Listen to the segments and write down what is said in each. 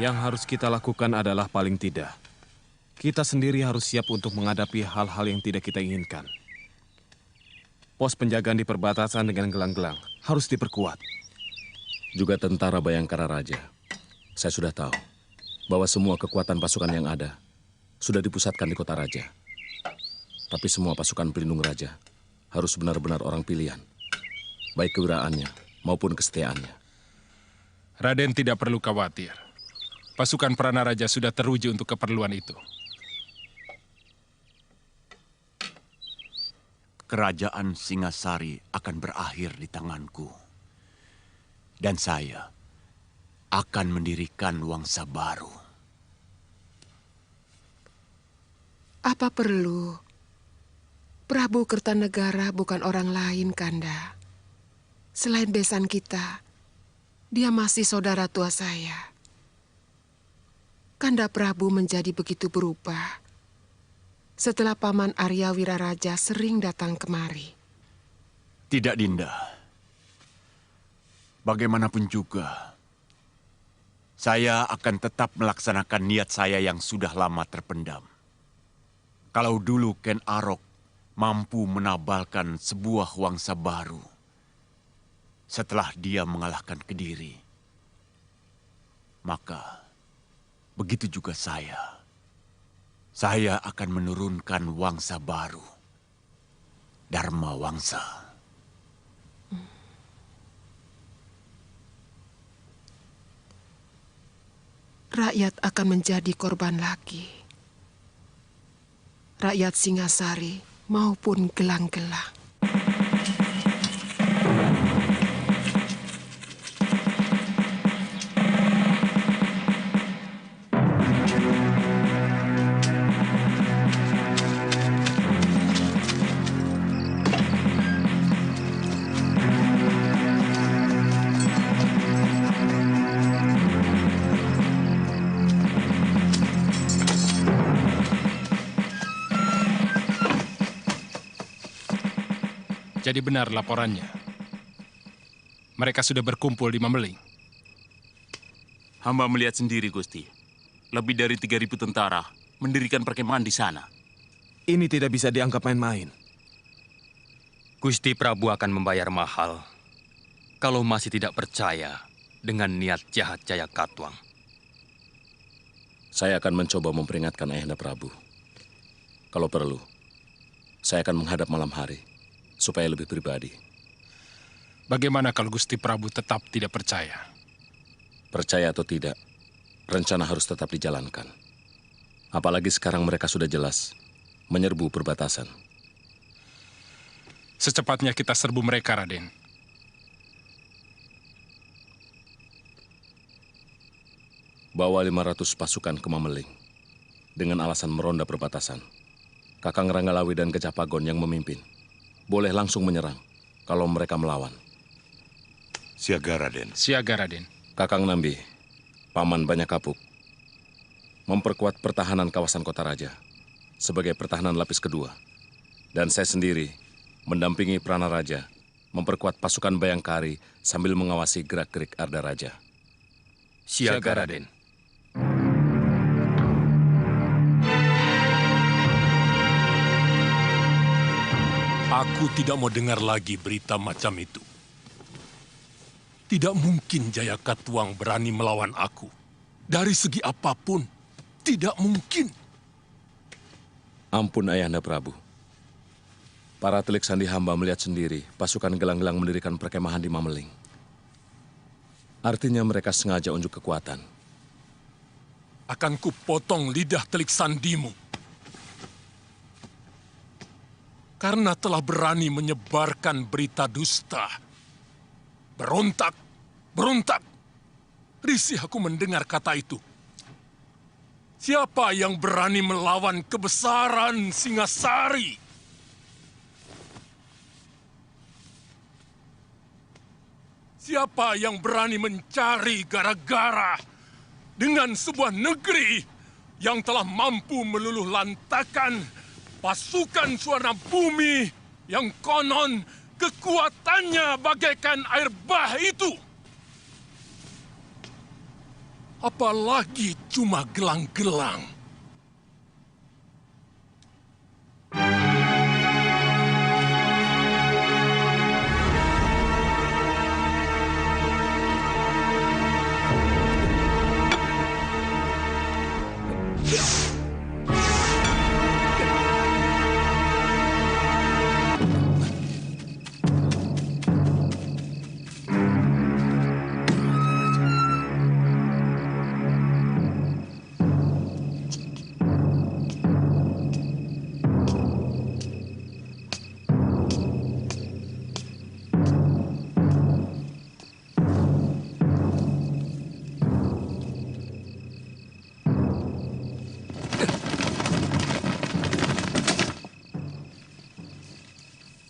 Yang harus kita lakukan adalah paling tidak, kita sendiri harus siap untuk menghadapi hal-hal yang tidak kita inginkan. Pos penjagaan di perbatasan dengan gelang-gelang harus diperkuat. Juga tentara Bayangkara Raja. Saya sudah tahu bahwa semua kekuatan pasukan yang ada sudah dipusatkan di kota raja. Tapi semua pasukan pelindung raja harus benar-benar orang pilihan, baik kewiraannya maupun kesetiaannya. Raden tidak perlu khawatir. Pasukan Prana Raja sudah teruji untuk keperluan itu. Kerajaan Singasari akan berakhir di tanganku. Dan saya akan mendirikan Wangsa baru. Apa perlu? Prabu Kertanegara bukan orang lain, Kanda. Selain besan kita, dia masih saudara tua saya. Kanda Prabu menjadi begitu berubah setelah Paman Arya Wiraraja sering datang kemari. Tidak, Dinda. Bagaimanapun juga, saya akan tetap melaksanakan niat saya yang sudah lama terpendam. Kalau dulu Ken Arok mampu menabalkan sebuah wangsa baru setelah dia mengalahkan Kediri, maka begitu juga saya. Saya akan menurunkan wangsa baru, Dharma Wangsa. Rakyat akan menjadi korban lagi. Rakyat Singasari maupun gelang-gelang. Jadi benar laporannya. Mereka sudah berkumpul di Mameling. Hamba melihat sendiri, Gusti. Lebih dari 3.000 tentara mendirikan perkemahan di sana. Ini tidak bisa dianggap main-main. Gusti Prabu akan membayar mahal kalau masih tidak percaya dengan niat jahat Jaya Katuang. Saya akan mencoba memperingatkan Ayahanda Prabu. Kalau perlu, saya akan menghadap malam hari supaya lebih pribadi. Bagaimana kalau Gusti Prabu tetap tidak percaya? Percaya atau tidak, rencana harus tetap dijalankan. Apalagi sekarang mereka sudah jelas menyerbu perbatasan. Secepatnya kita serbu mereka, Raden. Bawa 500 pasukan ke Mameling dengan alasan meronda perbatasan. Kakang Ranggalawi dan Gajah Pagon yang memimpin boleh langsung menyerang kalau mereka melawan. Siaga, Raden. Siaga, Raden. Kakang Nambi, Paman Banyak Kapuk, memperkuat pertahanan kawasan Kota Raja sebagai pertahanan lapis kedua. Dan saya sendiri mendampingi Prana Raja memperkuat pasukan Bayangkari sambil mengawasi gerak-gerik Arda Raja. Siaga, Raden. Aku tidak mau dengar lagi berita macam itu. Tidak mungkin Jaya Katuang berani melawan aku. Dari segi apapun, tidak mungkin. Ampun Ayahanda Prabu. Para telik sandi hamba melihat sendiri pasukan gelang-gelang mendirikan perkemahan di Mameling. Artinya mereka sengaja unjuk kekuatan. Akan kupotong lidah telik sandimu. Karena telah berani menyebarkan berita dusta. Berontak, berontak. Risih aku mendengar kata itu. Siapa yang berani melawan kebesaran Singasari? Siapa yang berani mencari gara-gara dengan sebuah negeri yang telah mampu meluluh lantakan pasukan Suwarna Bumi yang konon kekuatannya bagaikan air bah itu? Apalagi cuma gelang-gelang.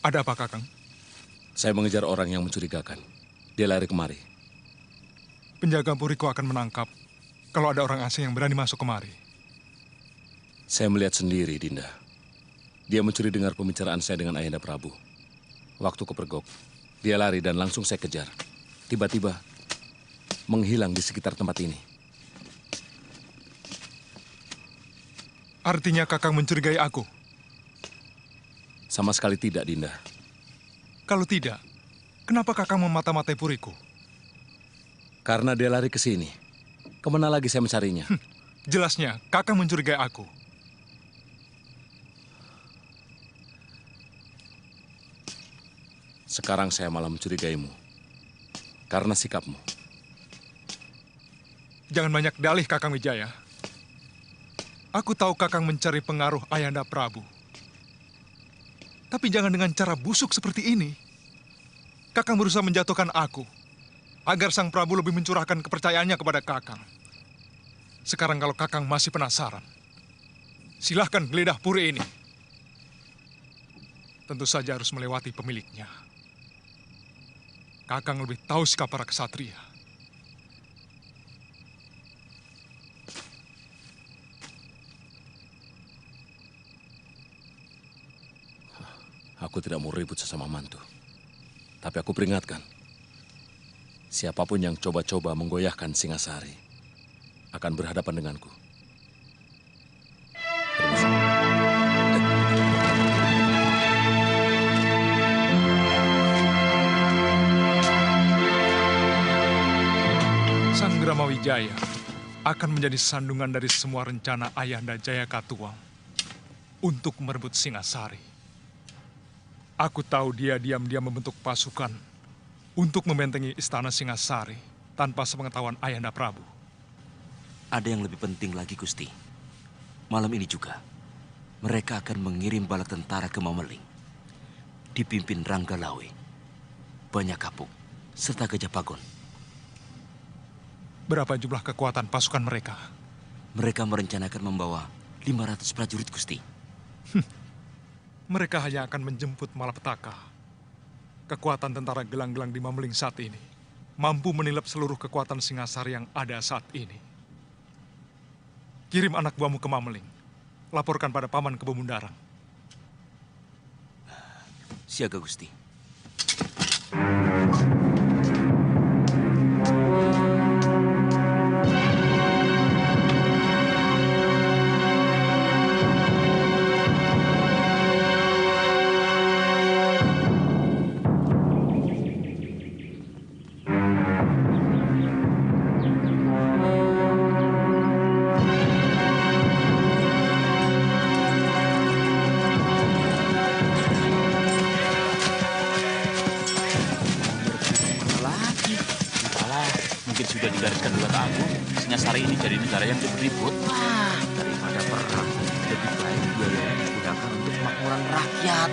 Ada apa, Kakang? Saya mengejar orang yang mencurigakan. Dia lari kemari. Penjaga Puriko akan menangkap kalau ada orang asing yang berani masuk kemari. Saya melihat sendiri, Dinda. Dia mencuri dengar pembicaraan saya dengan Ayahanda Prabu. Waktu kepergok, dia lari dan langsung saya kejar. Tiba-tiba, menghilang di sekitar tempat ini. Artinya Kakang mencurigai aku? Sama sekali tidak, Dinda. Kalau tidak, kenapa Kakang memata-matai Puriko? Karena dia lari ke sini. Kemana lagi saya mencarinya? Jelasnya, Kakang mencurigai aku. Sekarang saya malah mencurigaimu. Karena sikapmu. Jangan banyak dalih, Kakang Wijaya. Aku tahu Kakang mencari pengaruh Ayahanda Prabu. Tapi jangan dengan cara busuk seperti ini. Kakang berusaha menjatuhkan aku, agar Sang Prabu lebih mencurahkan kepercayaannya kepada Kakang. Sekarang kalau Kakang masih penasaran, silahkan geledah puri ini. Tentu saja harus melewati pemiliknya. Kakang lebih tahu sikap para kesatria. Aku tidak mau ribut sesama mantu. Tapi aku peringatkan, siapapun yang coba-coba menggoyahkan Singasari akan berhadapan denganku. Permisi. Sang Gramawijaya akan menjadi sandungan dari semua rencana Ayahanda Jayakatwang untuk merebut Singasari. Aku tahu dia diam-diam membentuk pasukan untuk membentengi istana Singasari tanpa sepengetahuan Ayahanda Prabu. Ada yang lebih penting lagi, Gusti. Malam ini juga, mereka akan mengirim bala tentara ke Mameling. Dipimpin Rangga Lawe, Banyak Kapuk, serta Gajah Pagon. Berapa jumlah kekuatan pasukan mereka? Mereka merencanakan membawa 500 prajurit, Gusti. Mereka hanya akan menjemput malapetaka. Kekuatan tentara gelang-gelang di Mameling saat ini mampu menilap seluruh kekuatan Singasari yang ada saat ini. Kirim anak buahmu ke Mameling. Laporkan pada Paman Kebemundarang. Siaga, Gusti. Singasari ini jadi negara yang berribut. Wah, daripada perang, lebih baik biaya digunakan untuk kemakmuran rakyat.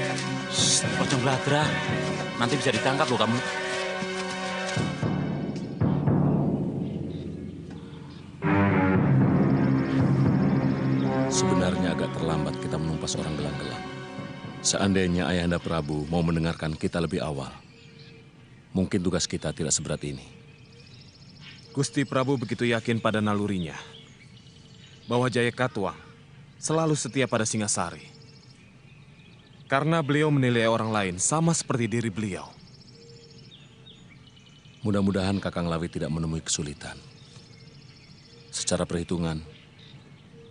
Ojo bladra, nanti bisa ditangkap loh kamu. Sebenarnya agak terlambat kita menumpas orang gelang-gelang. Seandainya Ayahanda Prabu mau mendengarkan kita lebih awal, mungkin tugas kita tidak seberat ini. Gusti Prabu begitu yakin pada nalurinya bahwa Jayakatwang selalu setia pada Singasari. Karena beliau menilai orang lain sama seperti diri beliau. Mudah-mudahan Kakang Lawi tidak menemui kesulitan. Secara perhitungan,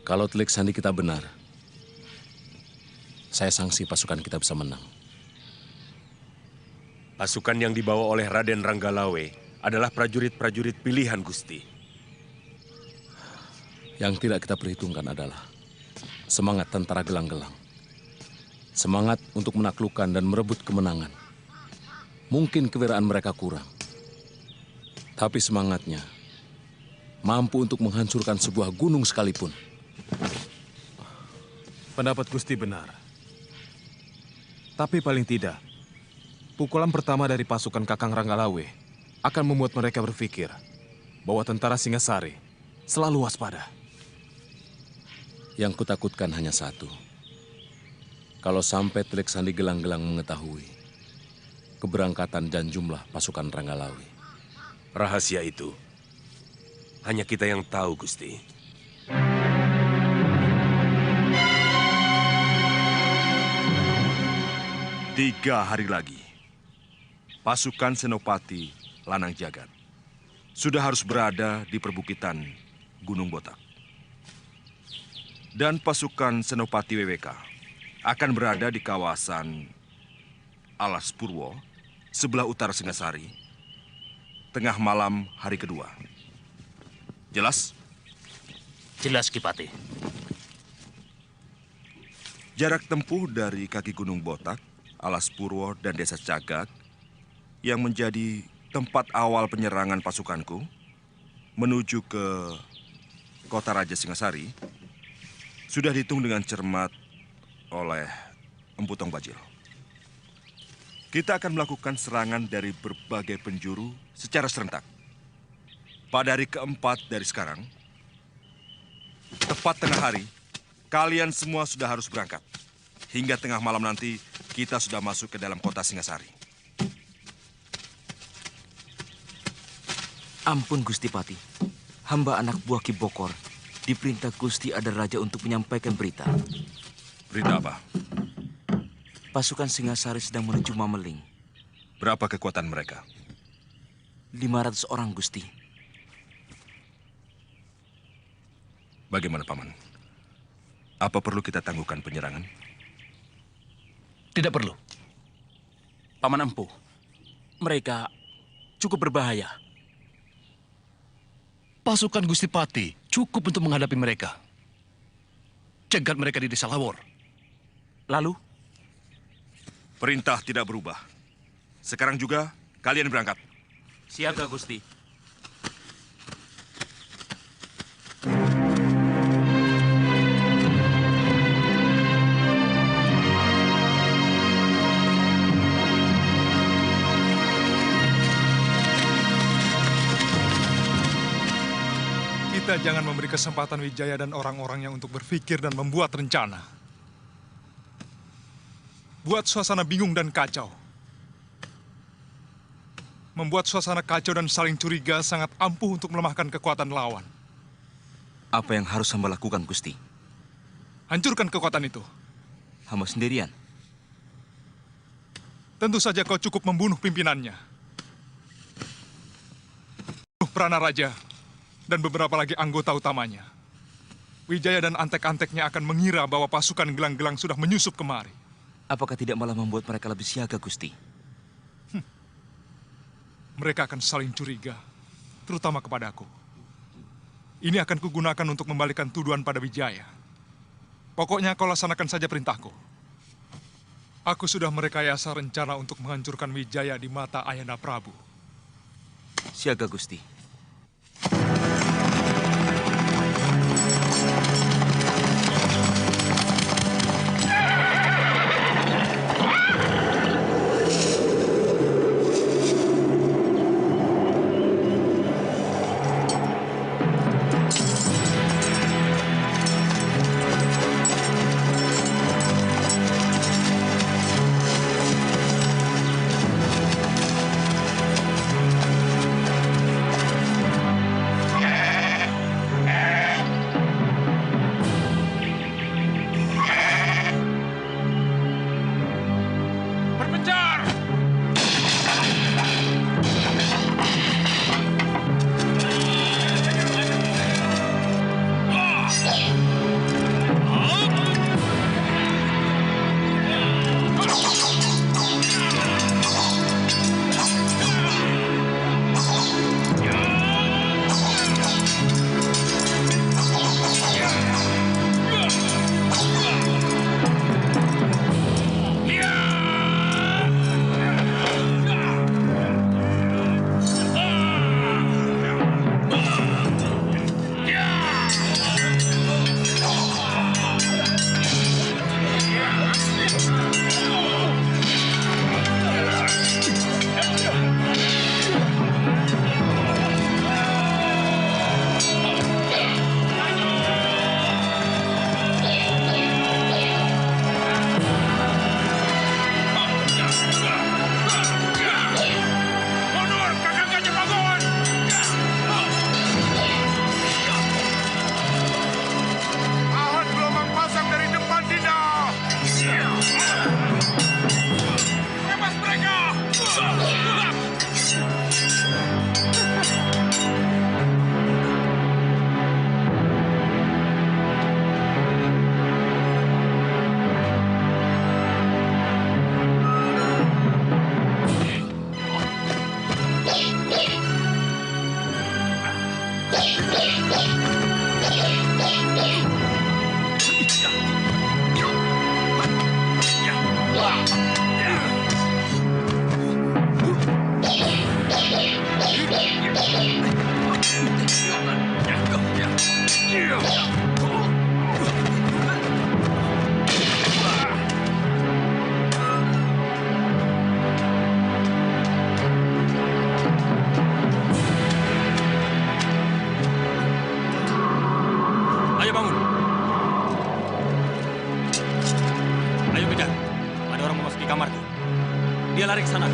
kalau telik sandi kita benar, saya sangsi pasukan kita bisa menang. Pasukan yang dibawa oleh Raden Ranggalawe adalah prajurit-prajurit pilihan, Gusti. Yang tidak kita perhitungkan adalah semangat tentara gelang-gelang. Semangat untuk menaklukkan dan merebut kemenangan. Mungkin kewiraan mereka kurang. Tapi semangatnya mampu untuk menghancurkan sebuah gunung sekalipun. Pendapat Gusti benar. Tapi paling tidak, pukulan pertama dari pasukan Kakang Ranggalawe akan membuat mereka berpikir bahwa tentara Singasari selalu waspada. Yang kutakutkan hanya satu. Kalau sampai telik sandi gelang-gelang mengetahui keberangkatan dan jumlah pasukan Ranggalawe. Rahasia itu hanya kita yang tahu, Gusti. Tiga hari lagi, pasukan Senopati Lanang Jagat sudah harus berada di perbukitan Gunung Botak. Dan pasukan Senopati WWK akan berada di kawasan Alas Purwo, sebelah utara Singasari, tengah malam hari kedua. Jelas? Jelas, Kipati. Jarak tempuh dari kaki Gunung Botak, Alas Purwo, dan Desa Cagak yang menjadi tempat awal penyerangan pasukanku menuju ke Kota Raja Singasari sudah dihitung dengan cermat oleh Empu Tong Bajil. Kita akan melakukan serangan dari berbagai penjuru secara serentak. Pada hari keempat dari sekarang, tepat tengah hari, kalian semua sudah harus berangkat. Hingga tengah malam nanti, kita sudah masuk ke dalam kota Singasari. Ampun, Gusti Pati. Hamba anak buah Ki Bokor diperintah Gusti Adar Raja untuk menyampaikan berita. Berita apa? Pasukan Singasari sedang menuju Mameling. Berapa kekuatan mereka? 500 orang, Gusti. Bagaimana, Paman? Apa perlu kita tangguhkan penyerangan? Tidak perlu. Paman Empu, mereka cukup berbahaya. Pasukan Gusti Pati cukup untuk menghadapi mereka. Cegat mereka di Desa Lawor. Lalu? Perintah tidak berubah. Sekarang juga kalian berangkat. Siaga, Gusti. Kita jangan memberi kesempatan Wijaya dan orang-orangnya untuk berpikir dan membuat rencana. Buat suasana bingung dan kacau. Membuat suasana kacau dan saling curiga sangat ampuh untuk melemahkan kekuatan lawan. Apa yang harus hamba lakukan, Gusti? Hancurkan kekuatan itu. Hamba sendirian? Tentu saja kau cukup membunuh pimpinannya. Prana Raja dan beberapa lagi anggota utamanya. Wijaya dan antek-anteknya akan mengira bahwa pasukan gelang-gelang sudah menyusup kemari. Apakah tidak malah membuat mereka lebih siaga, Gusti? Mereka akan saling curiga, terutama kepadaku. Ini akan kugunakan untuk membalikan tuduhan pada Wijaya. Pokoknya kau laksanakan saja perintahku. Aku sudah merekayasa rencana untuk menghancurkan Wijaya di mata Ayahanda Prabu. Siaga, Gusti. kamarku. Dia lari ke sana.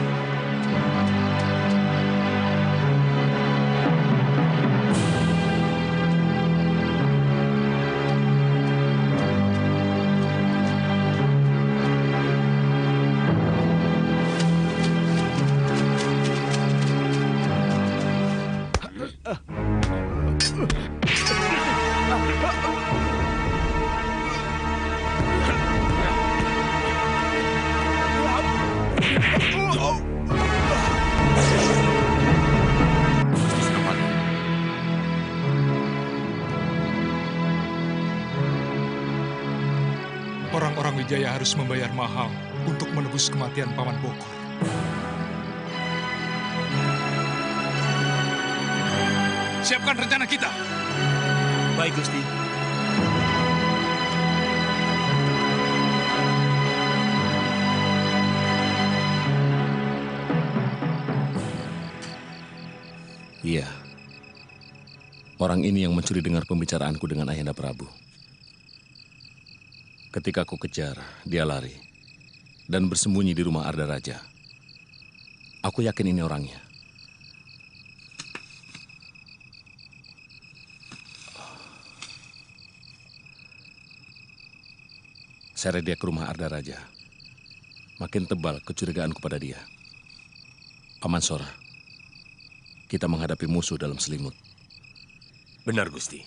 Orang-orang Wijaya harus membayar mahal untuk menebus kematian Paman Bokor. Siapkan rencana kita. Baik, Gusti. Iya. Orang ini yang mencuri dengar pembicaraanku dengan Ayahanda Prabu. Ketika aku kejar, dia lari dan bersembunyi di rumah Arda Raja. Aku yakin ini orangnya. Seret dia ke rumah Arda Raja. Makin tebal kecurigaanku pada dia. Paman Sora, kita menghadapi musuh dalam selimut. Benar, Gusti.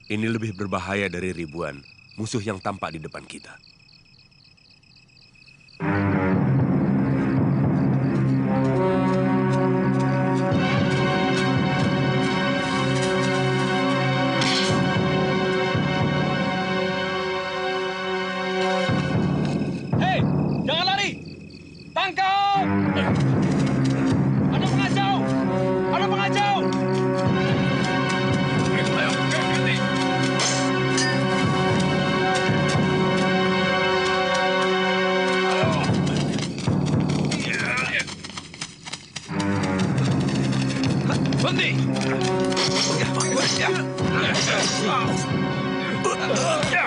Ini lebih berbahaya dari ribuan musuh yang tampak di depan kita. Hei, jangan lari! Tangkap! Ada pengacau! Ada pengacau!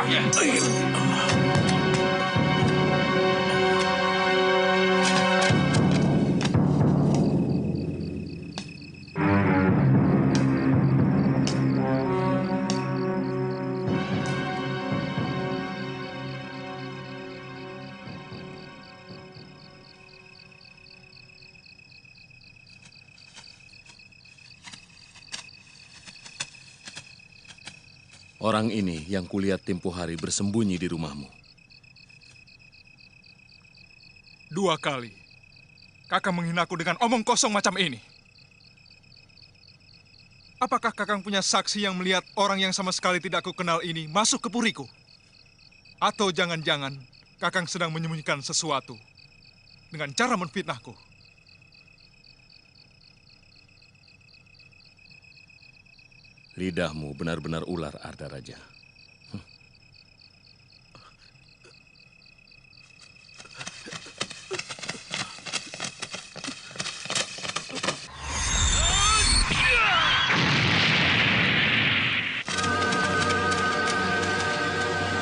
Berhenti! Orang ini yang kulihat tempo hari bersembunyi di rumahmu. 2 kali. Kakang menghinaku dengan omong kosong macam ini. Apakah Kakang punya saksi yang melihat orang yang sama sekali tidak aku kenal ini masuk ke puriku? Atau jangan-jangan Kakang sedang menyembunyikan sesuatu dengan cara menfitnahku? Lidahmu benar-benar ular, Arda Raja.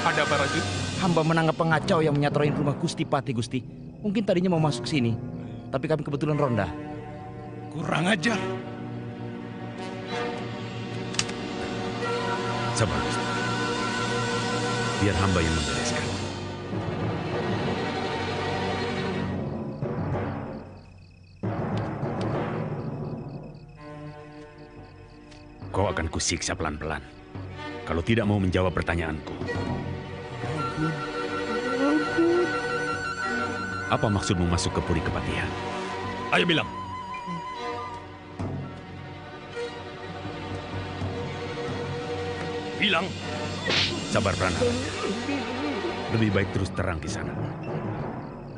Ada Barajut? Hamba menangkap pengacau yang menyatroin rumah Gusti Pati, Gusti. Mungkin tadinya mau masuk sini, tapi kami kebetulan ronda. Kurang ajar. Sabar, Gusti. Biar hamba yang membereskan. Kau akan kusiksa pelan-pelan kalau tidak mau menjawab pertanyaanku. Apa maksudmu masuk ke Puri Kepatihan? Ayo bilang. Bilang. Sabar, Pranaraja. Lebih baik terus terang di sana.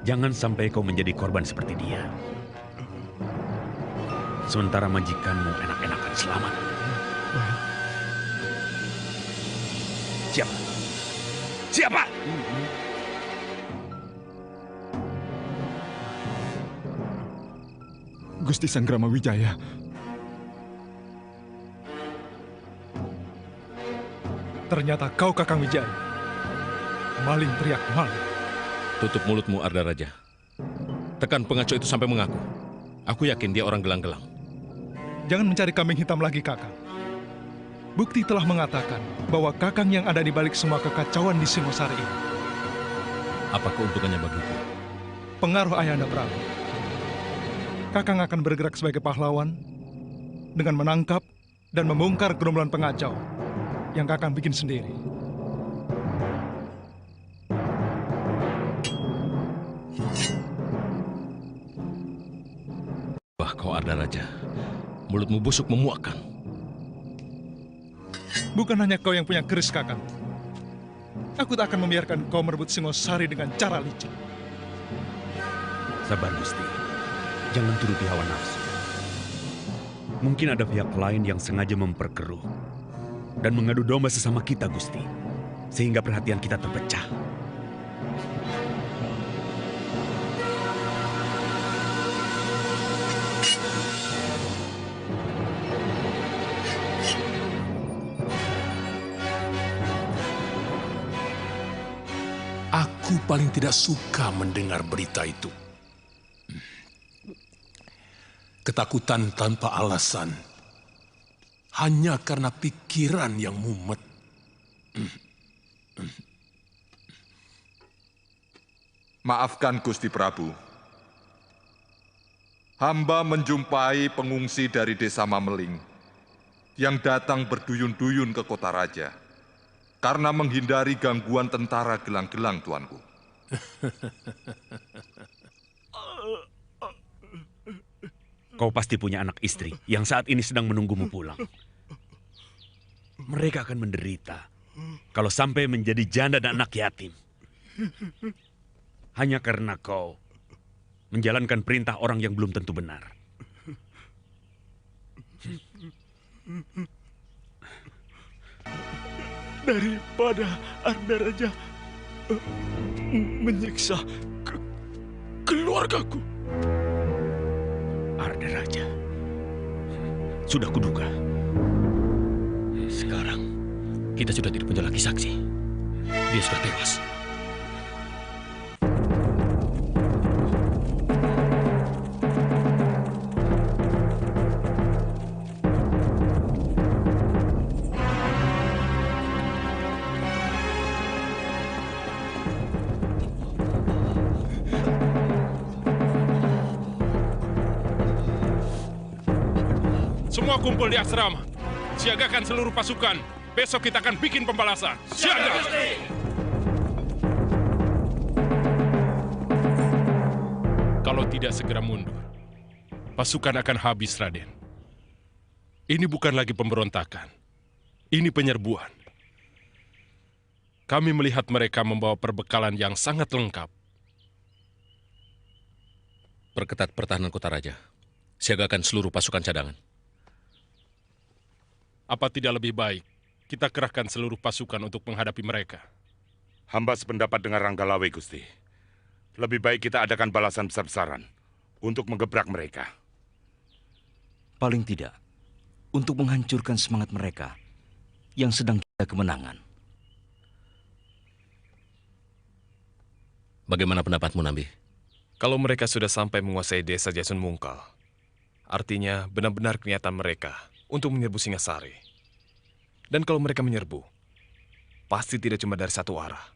Jangan sampai kau menjadi korban seperti dia. Sementara majikanmu enak-enakan selamat. Siapa? Siapa? Gusti Sanggrama Wijaya. Ternyata kau Kakang Wijaya. Maling teriak maling. Tutup mulutmu, Arda Raja. Tekan pengacau itu sampai mengaku. Aku yakin dia orang gelang-gelang. Jangan mencari kambing hitam lagi, Kakang. Bukti telah mengatakan bahwa Kakang yang ada di balik semua kekacauan di Singosari ini. Apa keuntungannya bagiku? Pengaruh Ayahanda Prabu. Kakang akan bergerak sebagai pahlawan dengan menangkap dan membongkar gerombolan pengacau yang Kakang bikin sendiri. Wah, kau Arda Raja. Mulutmu busuk memuakkan. Bukan hanya kau yang punya keris, Kakang. Aku tak akan membiarkan kau merebut Singosari dengan cara licik. Sabar, Gusti. Jangan turuti hawa nafsu. Mungkin ada pihak lain yang sengaja memperkeruh dan mengadu domba sesama kita, Gusti. Sehingga perhatian kita terpecah. Aku paling tidak suka mendengar berita itu. Ketakutan tanpa alasan. Hanya karena pikiran yang mumet. Maafkan Gusti Prabu. Hamba menjumpai pengungsi dari desa Mameling yang datang berduyun-duyun ke kota raja karena menghindari gangguan tentara gelang-gelang, tuanku. Kau pasti punya anak istri yang saat ini sedang menunggumu pulang. Mereka akan menderita kalau sampai menjadi janda dan anak yatim. Hanya karena kau menjalankan perintah orang yang belum tentu benar. Daripada Arda Raja menyiksa keluargaku. Arda Raja. Sudah kuduga. Sekarang kita sudah tidak punya lagi saksi. Dia sudah tewas. Semua kumpul di asrama. Siagakan seluruh pasukan. Besok kita akan bikin pembalasan. Siaga! Kalau tidak segera mundur, pasukan akan habis, Raden. Ini bukan lagi pemberontakan. Ini penyerbuan. Kami melihat mereka membawa perbekalan yang sangat lengkap. Perketat pertahanan kota raja. Siagakan seluruh pasukan cadangan. Apa tidak lebih baik kita kerahkan seluruh pasukan untuk menghadapi mereka? Hamba sependapat dengan Ranggalawe, Gusti. Lebih baik kita adakan balasan besar-besaran untuk menggebrak mereka. Paling tidak, untuk menghancurkan semangat mereka yang sedang kita kemenangan. Bagaimana pendapatmu, Nambi? Kalau mereka sudah sampai menguasai desa Jasun Mungkal, artinya benar-benar kelihatan mereka untuk menyerbu Singasari. Dan kalau mereka menyerbu, pasti tidak cuma dari satu arah.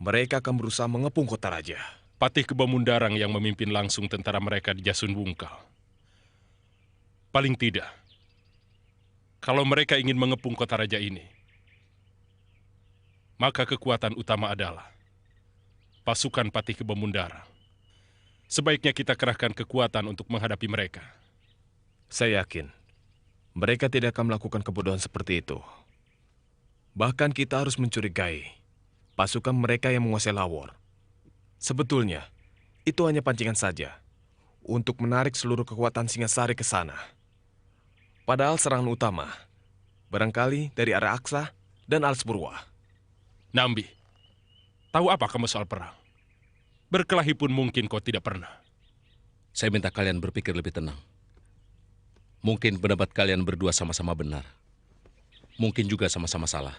Mereka akan berusaha mengepung kota raja. Patih Kebamundarang yang memimpin langsung tentara mereka di Jasun Bungkal. Paling tidak, kalau mereka ingin mengepung kota raja ini, maka kekuatan utama adalah pasukan Patih Kebamundarang. Sebaiknya kita kerahkan kekuatan untuk menghadapi mereka. Saya yakin mereka tidak akan melakukan kebodohan seperti itu. Bahkan kita harus mencurigai pasukan mereka yang menguasai Lawor. Sebetulnya, itu hanya pancingan saja untuk menarik seluruh kekuatan Singasari ke sana. Padahal serangan utama barangkali dari arah Aksa dan Alas Purwa. Nambi, tahu apa kamu soal perang? Berkelahi pun mungkin kau tidak pernah. Saya minta kalian berpikir lebih tenang. Mungkin pendapat kalian berdua sama-sama benar. Mungkin juga sama-sama salah.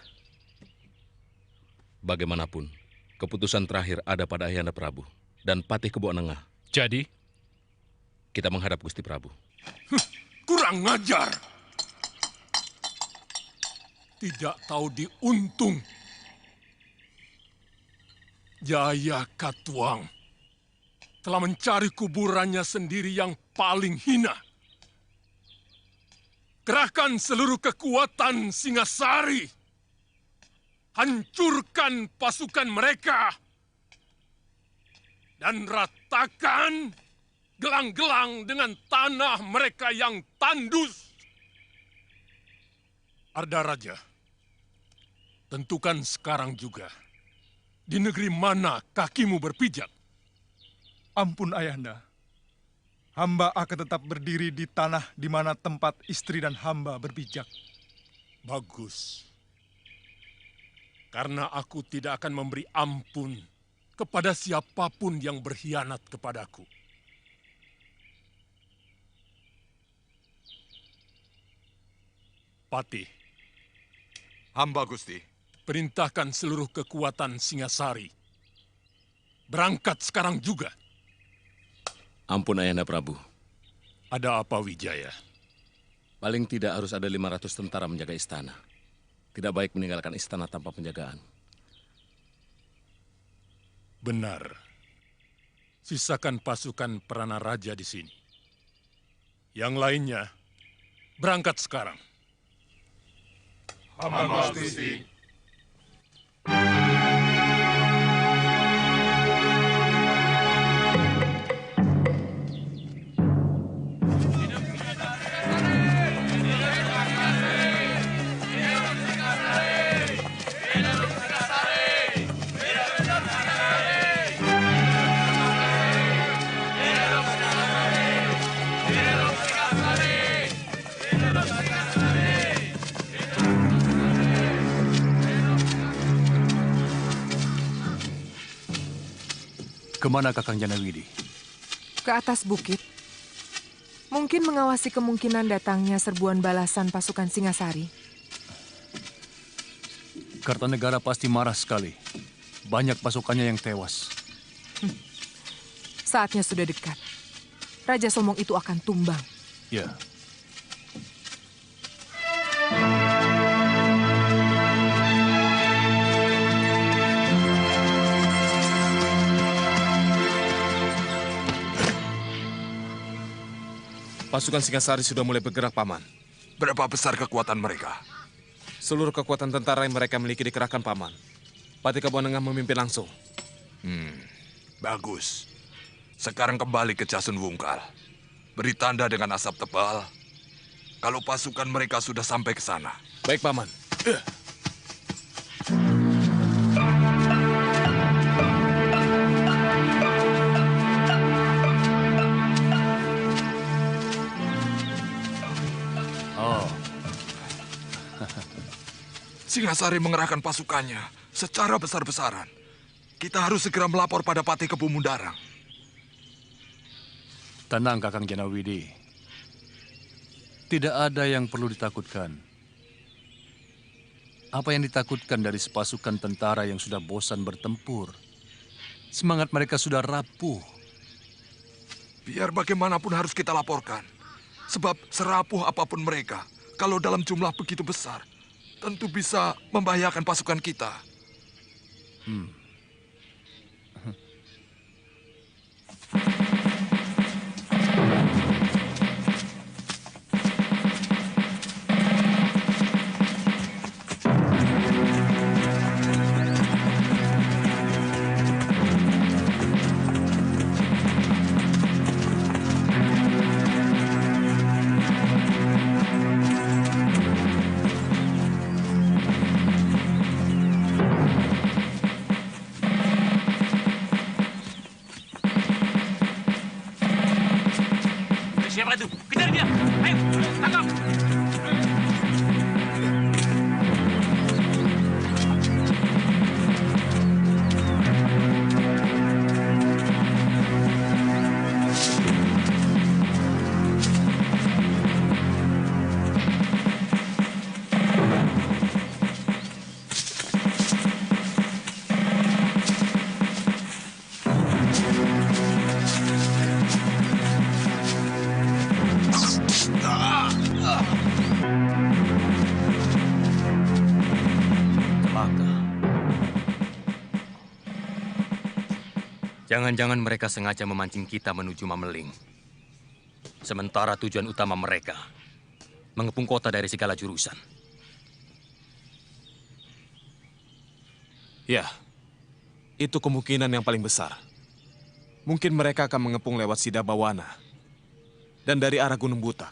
Bagaimanapun, Keputusan terakhir ada pada Ayahanda Prabu dan Patih Keboanengah. Jadi? Kita menghadap Gusti Prabu. Kurang ngajar. Tidak tahu diuntung. Jaya Katuang telah mencari kuburannya sendiri yang paling hina. Kerahkan seluruh kekuatan Singasari. Hancurkan pasukan mereka. Dan ratakan gelang-gelang dengan tanah mereka yang tandus. Arda Raja, tentukan sekarang juga. Di negeri mana kakimu berpijak? Ampun Ayahanda. Hamba akan tetap berdiri di tanah di mana tempat istri dan hamba berpijak. Bagus. Karena aku tidak akan memberi ampun kepada siapapun yang berkhianat kepadaku. Patih. Hamba Gusti. Perintahkan seluruh kekuatan Singasari. Berangkat sekarang juga. Ampun Ayahanda Prabu. Ada apa Wijaya? Paling tidak harus ada 500 tentara menjaga istana. Tidak baik meninggalkan istana tanpa penjagaan. Benar. Sisakan pasukan Perana Raja di sini. Yang lainnya, berangkat sekarang. Hamba Gusti. Kemana Kakang Janawidi? Ke atas bukit. Mungkin mengawasi kemungkinan datangnya serbuan balasan pasukan Singasari. Kartanegara pasti marah sekali. Banyak pasukannya yang tewas. Saatnya sudah dekat. Raja Somong itu akan tumbang. Ya. Pasukan Singasari sudah mulai bergerak, Paman. Berapa besar kekuatan mereka? Seluruh kekuatan tentara yang mereka miliki dikerahkan, Paman. Patih Keboanengah memimpin langsung. Bagus. Sekarang kembali ke Jasun Wungkal. Beri tanda dengan asap tebal kalau pasukan mereka sudah sampai ke sana. Baik, Paman. Singasari mengerahkan pasukannya secara besar-besaran. Kita harus segera melapor pada Patih Kebu Mundarang. Tenang, Kakang Janawidi. Tidak ada yang perlu ditakutkan. Apa yang ditakutkan dari sepasukan tentara yang sudah bosan bertempur? Semangat mereka sudah rapuh. Biar bagaimanapun harus kita laporkan. Sebab serapuh apapun mereka, kalau dalam jumlah begitu besar, tentu bisa membahayakan pasukan kita. Siapa itu? Kejar dia! Ayo, tangkap! Jangan-jangan mereka sengaja memancing kita menuju Mameling. Sementara tujuan utama mereka mengepung kota dari segala jurusan. Ya, itu kemungkinan yang paling besar. Mungkin mereka akan mengepung lewat Sidabawana dan dari arah Gunung Butak.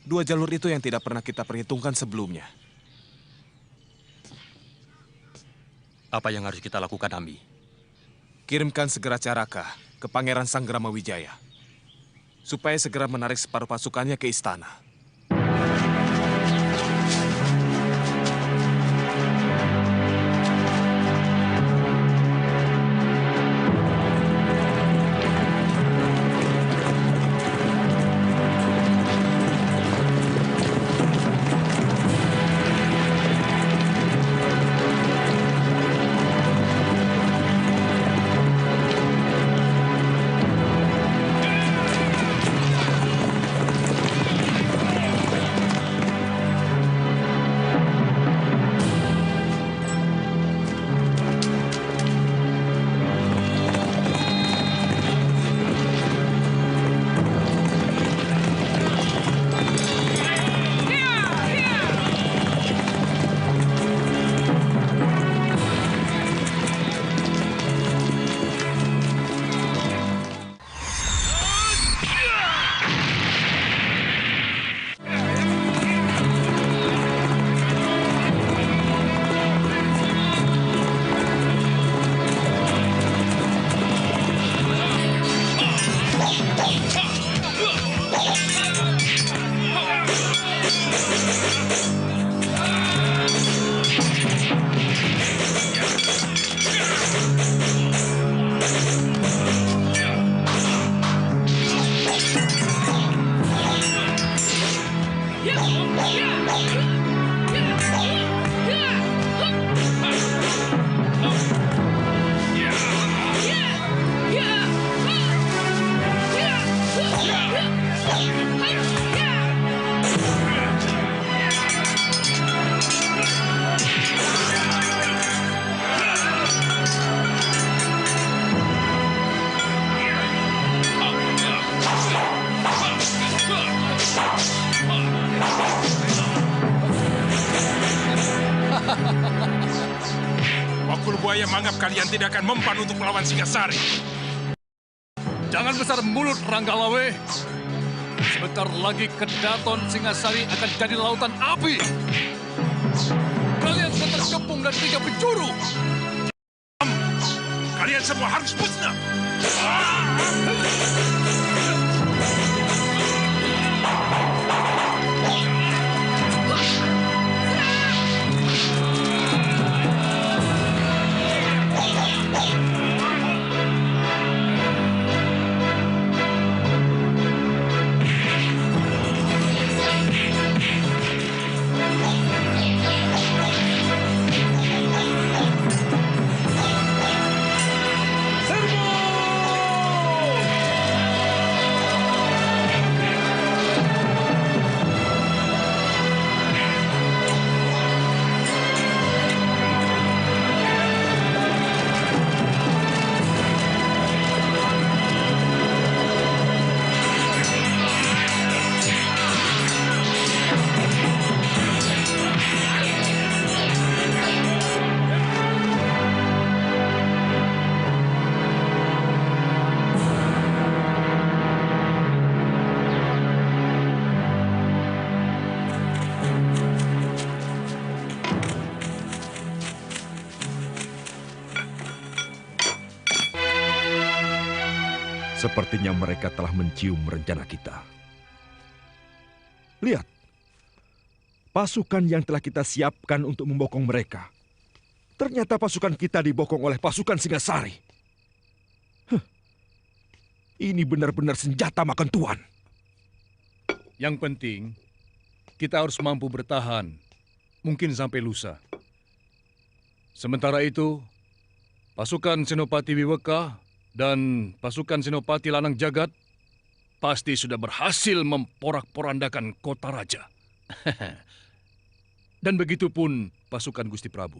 Dua jalur itu yang tidak pernah kita perhitungkan sebelumnya. Apa yang harus kita lakukan, Ambi? Kirimkan segera Caraka ke Pangeran Sanggrama Wijaya, supaya segera menarik separuh pasukannya ke istana. Wakul Buaya menganggap kalian tidak akan mempan untuk melawan Singasari. Jangan besar mulut, Ranggalawe. Sebentar lagi Kedaton Singasari akan jadi lautan api. Kalian sudah terkepung dan 3 penjuru. Kalian semua harus musnah. Sepertinya mereka telah mencium rencana kita. Lihat, pasukan yang telah kita siapkan untuk membokong mereka. Ternyata pasukan kita dibokong oleh pasukan Singasari. Ini benar-benar senjata makan tuan. Yang penting, kita harus mampu bertahan, mungkin sampai lusa. Sementara itu, pasukan Senopati Wiweka dan pasukan Senopati Lanang Jagat pasti sudah berhasil memporak-porandakan kota raja. Dan begitupun pasukan Gusti Prabu.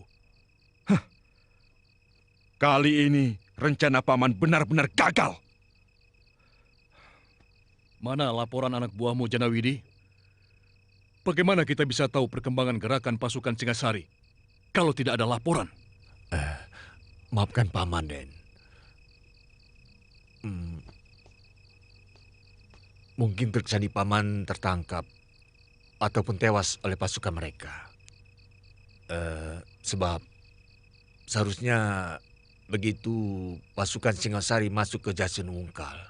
Kali ini rencana paman benar-benar gagal. Mana laporan anak buahmu, Janawidi? Bagaimana kita bisa tahu perkembangan gerakan pasukan Singasari kalau tidak ada laporan? Maafkan Paman, Den. Mungkin Triksani Paman tertangkap ataupun tewas oleh pasukan mereka. Sebab seharusnya begitu pasukan Singasari masuk ke Jasinungkal,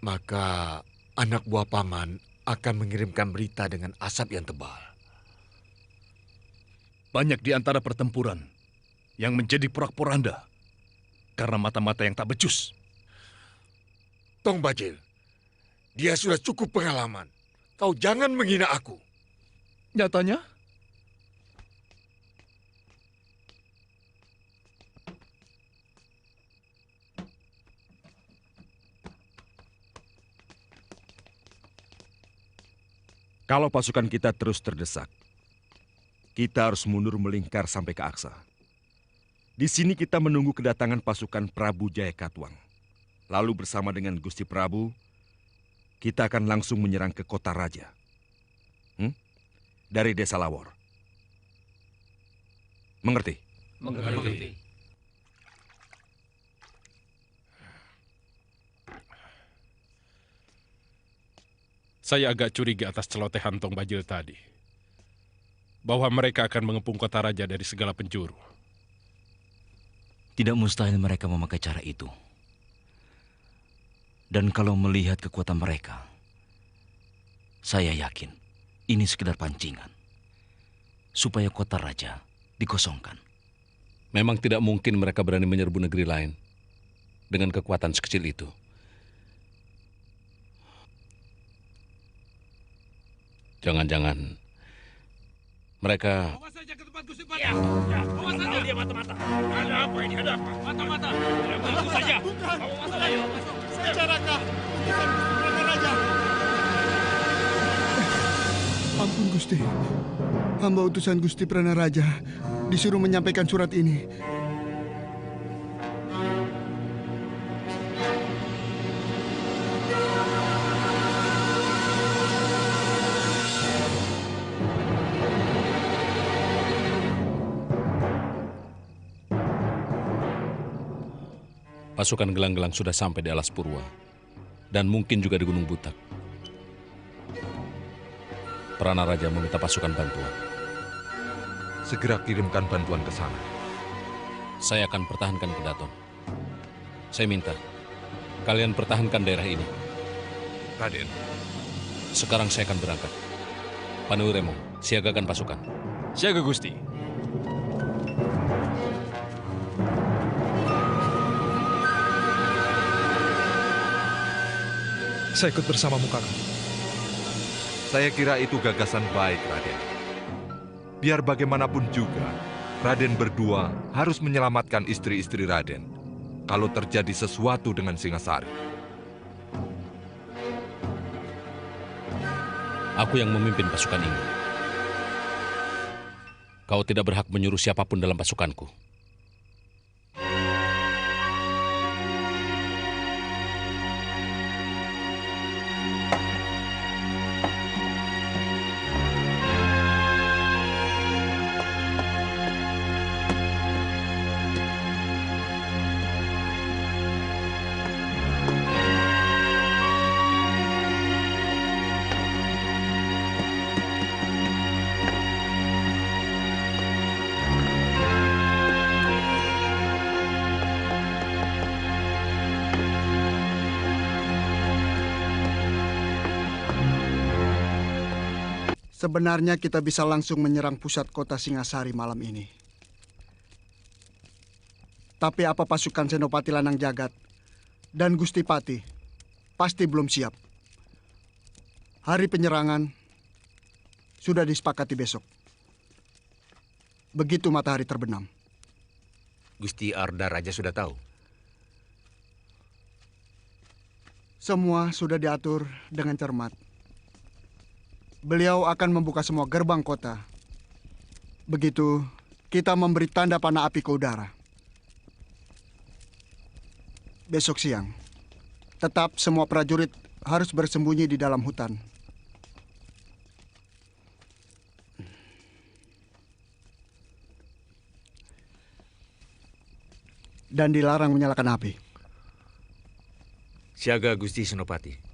maka anak buah Paman akan mengirimkan berita dengan asap yang tebal. Banyak di antara pertempuran yang menjadi porak-poranda karena mata-mata yang tak becus. Tong Bajil, dia sudah cukup pengalaman. Kau jangan menghina aku. Nyatanya? Kalau pasukan kita terus terdesak, kita harus mundur melingkar sampai ke Aksa. Di sini kita menunggu kedatangan pasukan Prabu Jayakatwang. Lalu bersama dengan Gusti Prabu, kita akan langsung menyerang ke kota raja. Dari Desa Lawor. Mengerti? Mengerti. Saya agak curiga atas celotehan Tong Bajil tadi. Bahwa mereka akan mengepung kota raja dari segala penjuru. Tidak mustahil mereka memakai cara itu. Dan kalau melihat kekuatan mereka, saya yakin ini sekedar pancingan. Supaya kota raja dikosongkan. Memang tidak mungkin mereka berani menyerbu negeri lain dengan kekuatan sekecil itu. Jangan-jangan mereka... Bawa saja ke tempat Gusti Pati. Ya, bawa saja. Dia mata-mata. Ada apa ini? Ada apa? Mata-mata. Masuk saja. Bawa masuk ayo. Saya Raka. Utusan Gusti Pranaraja. Ampun Gusti. Hamba utusan Gusti Pranaraja disuruh menyampaikan surat ini. Pasukan gelang-gelang sudah sampai di Alas Purwa. Dan mungkin juga di Gunung Butak. Pranaraja meminta pasukan bantuan. Segera kirimkan bantuan ke sana. Saya akan pertahankan Kedaton. Saya minta, kalian pertahankan daerah ini. Raden. Sekarang saya akan berangkat. Panuremo, siagakan pasukan. Siaga Gusti. Saya ikut bersamamu, Kakang. Saya kira itu gagasan baik, Raden. Biar bagaimanapun juga, Raden berdua harus menyelamatkan istri-istri Raden kalau terjadi sesuatu dengan Singasari. Aku yang memimpin pasukan ini. Kau tidak berhak menyuruh siapapun dalam pasukanku. Sebenarnya kita bisa langsung menyerang pusat kota Singasari malam ini. Tapi apa pasukan Senopati Lanang Jagat dan Gusti Pati pasti belum siap. Hari penyerangan sudah disepakati besok. Begitu matahari terbenam. Gusti Arda Raja sudah tahu. Semua sudah diatur dengan cermat. Beliau akan membuka semua gerbang kota. Begitu kita memberi tanda panah api ke udara. besok siang. Tetap semua prajurit harus bersembunyi di dalam hutan. Dan dilarang menyalakan api. Siaga Gusti Senopati.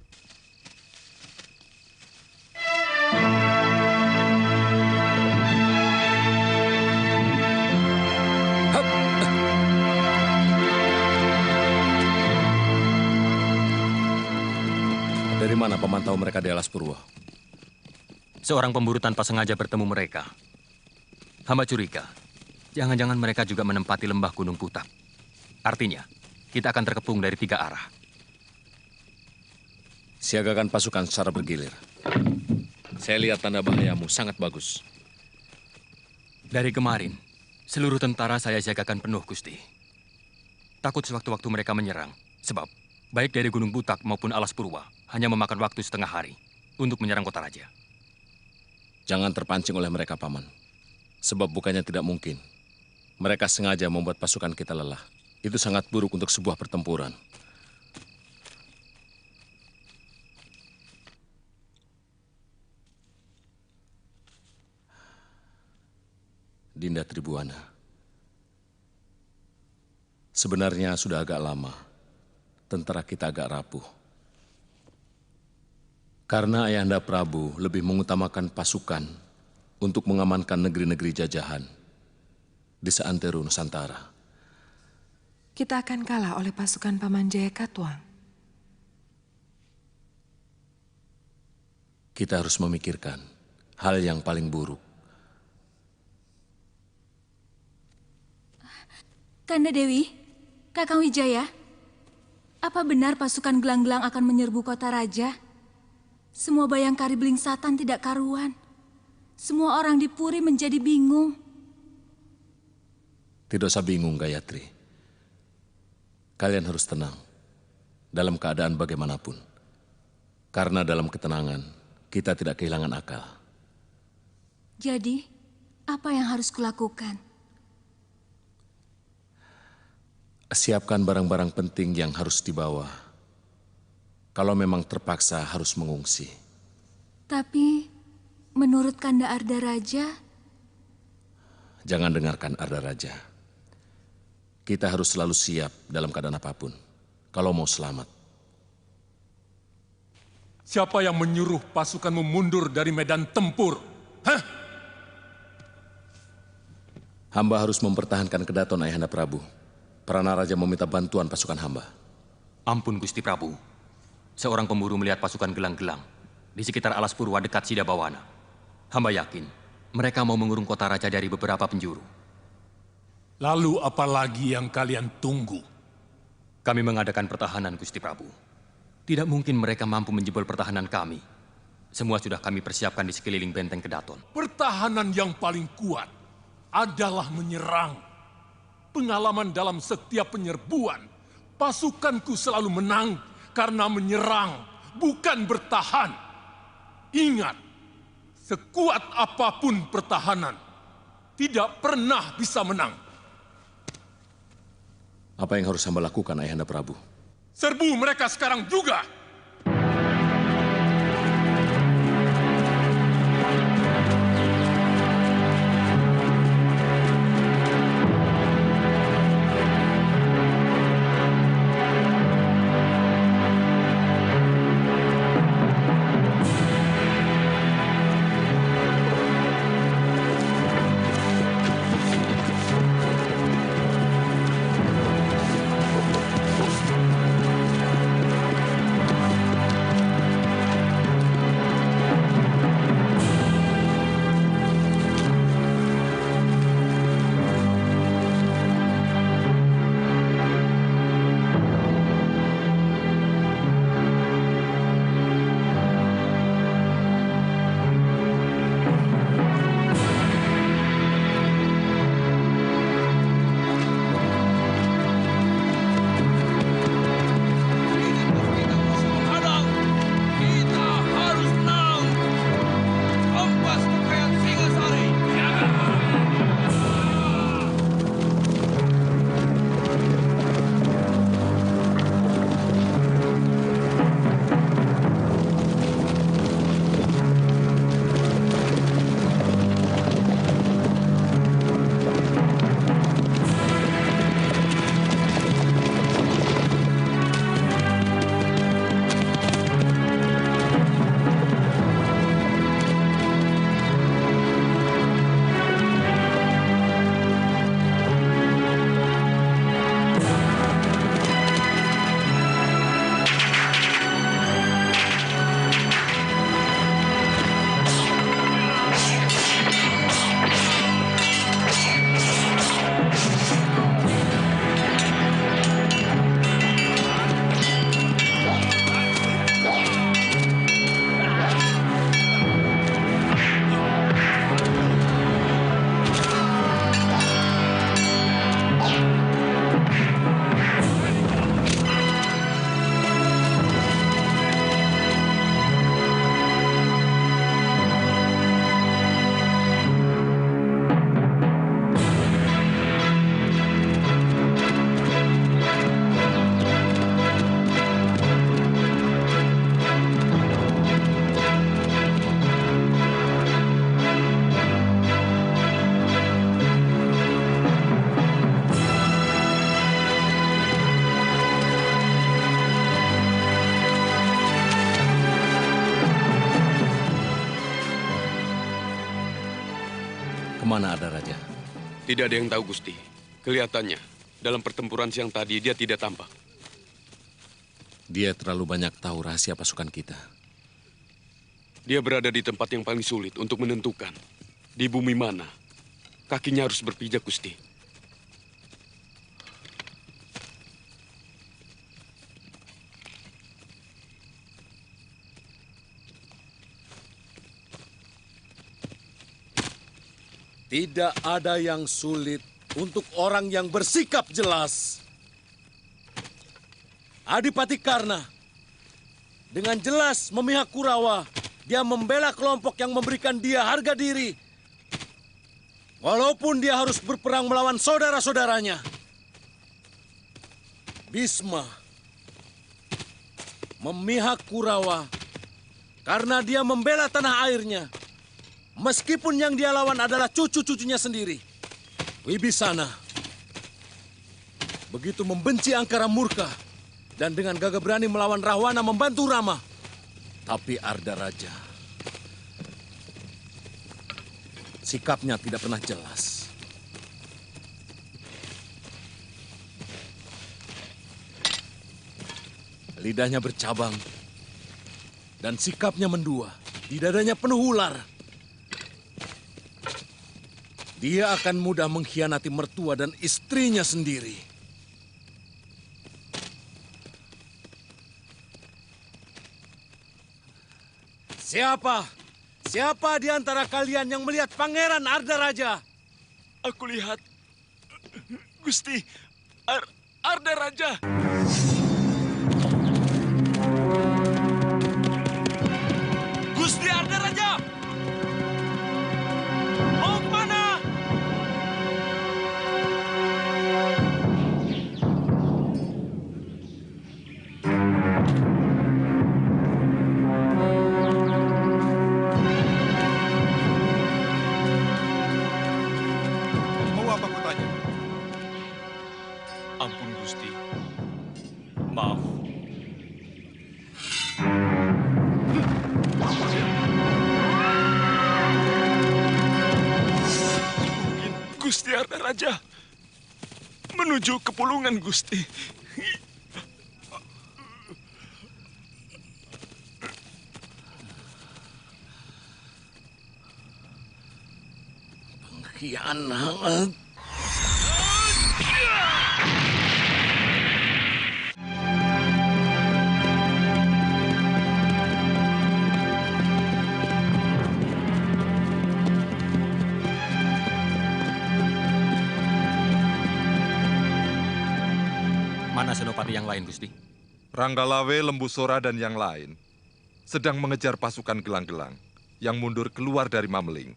Dari mana paman tahu mereka di Alas Purwo? Seorang pemburu tanpa sengaja bertemu mereka. Hamba curiga, jangan-jangan mereka juga menempati lembah Gunung Putak. Artinya, kita akan terkepung dari 3 arah. Siagakan pasukan secara bergilir. Saya lihat tanda bahayamu sangat bagus. Dari kemarin, seluruh tentara saya siagakan penuh, Gusti. Takut sewaktu-waktu mereka menyerang, sebab baik dari Gunung Putak maupun Alas Purwa hanya memakan waktu setengah hari untuk menyerang kota raja. Jangan terpancing oleh mereka, Paman. Sebab bukannya tidak mungkin. Mereka sengaja membuat pasukan kita lelah. Itu sangat buruk untuk sebuah pertempuran. Dinda Tribuana. Sebenarnya sudah agak lama tentara kita agak rapuh. Karena Ayahanda Prabu lebih mengutamakan pasukan untuk mengamankan negeri-negeri jajahan di seantero Nusantara. Kita akan kalah oleh pasukan Paman Jaya Katuang. Kita harus memikirkan hal yang paling buruk. Kanda Dewi, Kakang Wijaya, apa benar pasukan gelang-gelang akan menyerbu kota raja? Semua Bayangkari Belingsatan tidak karuan. Semua orang di Puri menjadi bingung. Tidak usah bingung, Gayatri. Kalian harus tenang dalam keadaan bagaimanapun. Karena dalam ketenangan, kita tidak kehilangan akal. Jadi, apa yang harus kulakukan? Siapkan barang-barang penting yang harus dibawa. Kalau memang terpaksa harus mengungsi. Tapi, menurut Kanda Arda Raja... Jangan dengarkan Arda Raja. Kita harus selalu siap dalam keadaan apapun. Kalau mau selamat. Siapa yang menyuruh pasukanmu mundur dari medan tempur? Hah? Hamba harus mempertahankan kedaton Ayahanda Prabu. Prana Raja meminta bantuan pasukan hamba. Ampun, Gusti Prabu. Seorang pemburu melihat pasukan gelang-gelang di sekitar Alas Purwa dekat Sidabawana. Hamba yakin mereka mau mengurung kota raja dari beberapa penjuru. Lalu apa lagi yang kalian tunggu? Kami mengadakan pertahanan, Gusti Prabu. Tidak mungkin mereka mampu menjebol pertahanan kami. Semua sudah kami persiapkan di sekeliling benteng Kedaton. Pertahanan yang paling kuat adalah menyerang. Pengalaman dalam setiap penyerbuan, pasukanku selalu menang karena menyerang, bukan bertahan. Ingat, sekuat apapun pertahanan, tidak pernah bisa menang. Apa yang harus hamba lakukan, Ayahanda Prabu? Serbu mereka sekarang juga! Kemana ada Raja? Tidak ada yang tahu, Gusti. Kelihatannya, dalam pertempuran siang tadi dia tidak tampak. Dia terlalu banyak tahu rahasia pasukan kita. Dia berada di tempat yang paling sulit untuk menentukan. Di bumi mana kakinya harus berpijak, Gusti. Tidak ada yang sulit untuk orang yang bersikap jelas. Adipati Karna dengan jelas memihak Kurawa. Dia membela kelompok yang memberikan dia harga diri. Walaupun dia harus berperang melawan saudara-saudaranya. Bisma memihak Kurawa karena dia membela tanah airnya. Meskipun yang dia lawan adalah cucu-cucunya sendiri. Wibisana begitu membenci Angkara Murka dan dengan gagah berani melawan Rahwana membantu Rama. Tapi Arda Raja sikapnya tidak pernah jelas. Lidahnya bercabang dan sikapnya mendua. Di dadanya penuh ular. Dia akan mudah mengkhianati mertua dan istrinya sendiri. Siapa di antara kalian yang melihat Pangeran Arda Raja? Aku lihat, Gusti, Arda Raja. Gusti Arda Raja! Mau kemana? Mau apa kau tanya? Ampun, Gusti. Maaf. Gusti Arda Raja menuju ke Pulungan, Gusti. Pengkhianat. Mana senopati yang lain, Gusti? Ranggalawe, Lembusora, dan yang lain sedang mengejar pasukan gelang-gelang yang mundur keluar dari Mameling.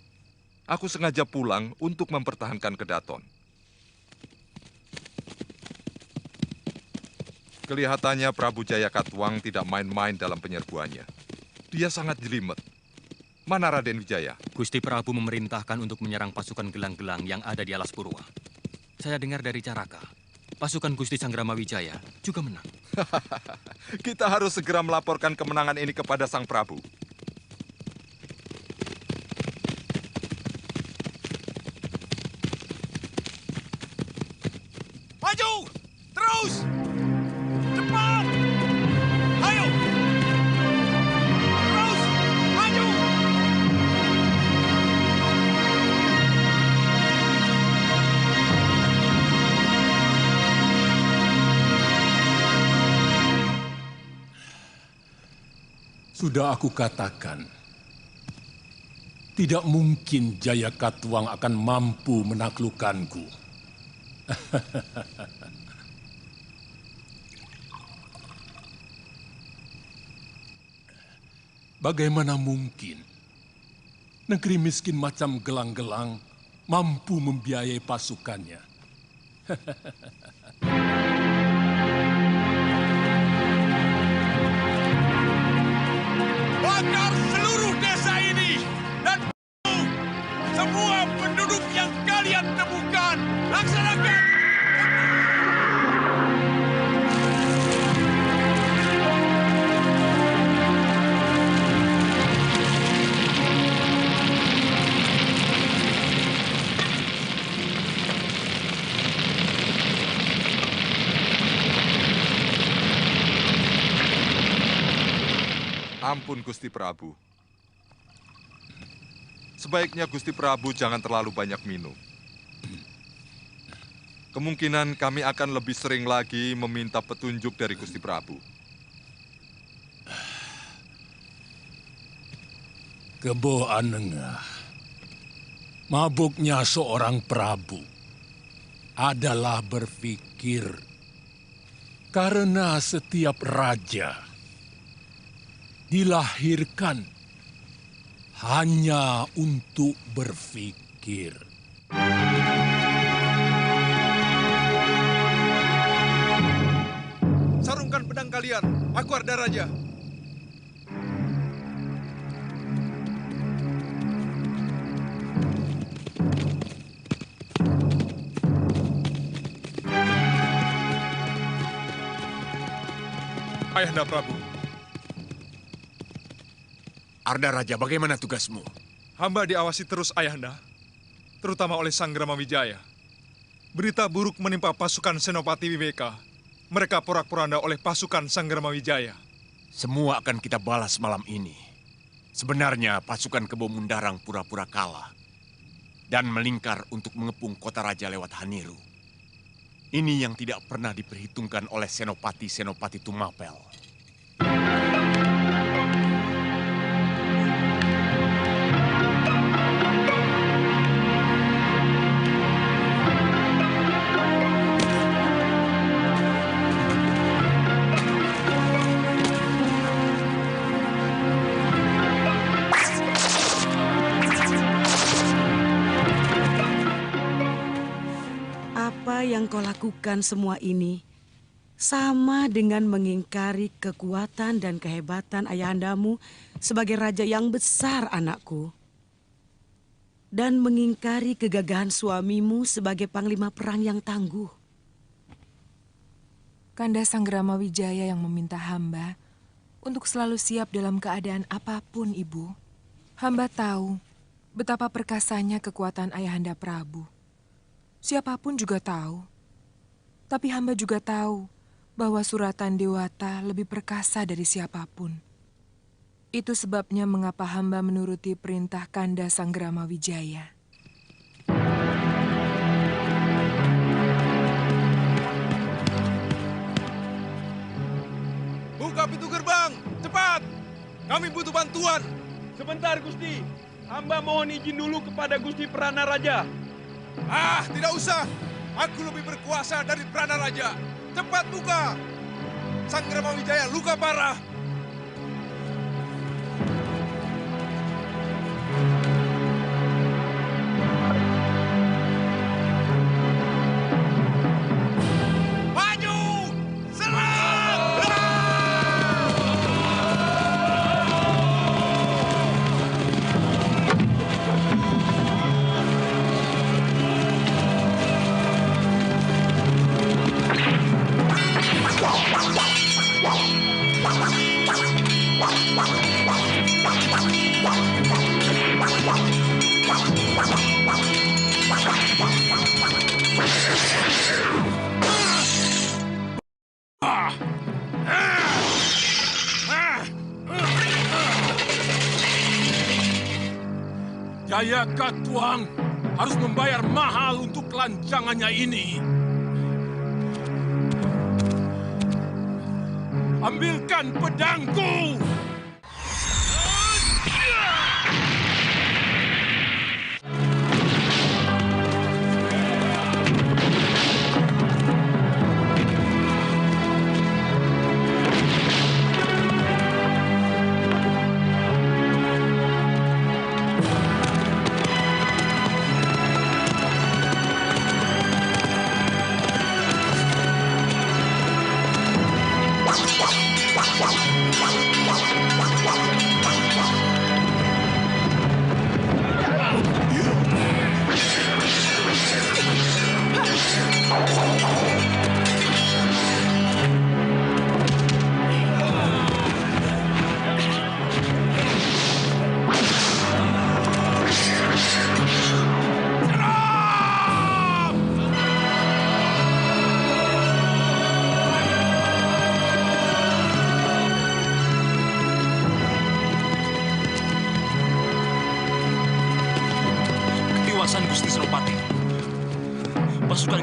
Aku sengaja pulang untuk mempertahankan Kedaton. Kelihatannya Prabu Jaya Katuang tidak main-main dalam penyerbuannya. Dia sangat jelimet. Mana Raden Wijaya? Gusti Prabu memerintahkan untuk menyerang pasukan gelang-gelang yang ada di Alas Purwa. Saya dengar dari Caraka, pasukan Gusti Sanggrama Wijaya juga menang. Kita harus segera melaporkan kemenangan ini kepada Sang Prabu. Maju! Terus! Cepat! Ayo! Terus! Maju! Sudah aku katakan, tidak mungkin Jaya Katuang akan mampu menaklukkanku. Bagaimana mungkin negeri miskin macam gelang-gelang mampu membiayai pasukannya? Bakar seluruh desa ini dan semua penduduk yang kalian temukan. Laksanakan! Ampun, Gusti Prabu. Sebaiknya Gusti Prabu jangan terlalu banyak minum. Kemungkinan kami akan lebih sering lagi meminta petunjuk dari Gusti Prabu. Kebo Anengah, mabuknya seorang Prabu adalah berpikir karena setiap raja dilahirkan hanya untuk berpikir. Sarungkan pedang kalian, aku Arda Raja. Ayahanda Prabu. Arda Raja, bagaimana tugasmu? Hamba diawasi terus Ayahanda, terutama oleh Sanggrama Wijaya. Berita buruk menimpa pasukan Senopati Wibeka. Mereka porak-poranda oleh pasukan Sanggrama Wijaya. Semua akan kita balas malam ini. Sebenarnya pasukan Kebo Mundarang pura-pura kalah dan melingkar untuk mengepung kota raja lewat Haniru. Ini yang tidak pernah diperhitungkan oleh Senopati-Senopati Tumapel. Yang kau lakukan semua ini sama dengan mengingkari kekuatan dan kehebatan ayahandamu sebagai raja yang besar, anakku. Dan mengingkari kegagahan suamimu sebagai panglima perang yang tangguh. Kanda Sanggrama Wijaya yang meminta hamba untuk selalu siap dalam keadaan apapun, Ibu. Hamba tahu betapa perkasanya kekuatan Ayahanda Prabu. Siapapun juga tahu. Tapi hamba juga tahu bahwa suratan Dewata lebih perkasa dari siapapun. Itu sebabnya mengapa hamba menuruti perintah Kanda Sanggrama Wijaya. Buka pintu gerbang, cepat! Kami butuh bantuan. Sebentar, Gusti. Hamba mohon izin dulu kepada Gusti Prana Raja. Ah, tidak usah. Aku lebih berkuasa dari Prana Raja. Cepat buka. Sanggrama Wijaya luka parah. Maju! Serang! Jaya Katuang harus membayar mahal untuk kelancangannya ini. Ambilkan pedangku!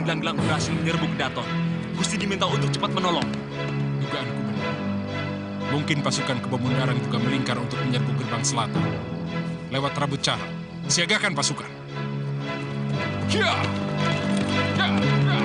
gelang-gelang berhasil menyerbu Kedaton. Gusti diminta untuk cepat menolong. Dugaanku benar. Mungkin pasukan kebemundaran juga melingkar untuk menyerbu gerbang selatan. Lewat Rabut Cara, siagakan pasukan. Ya! Ya! Ya!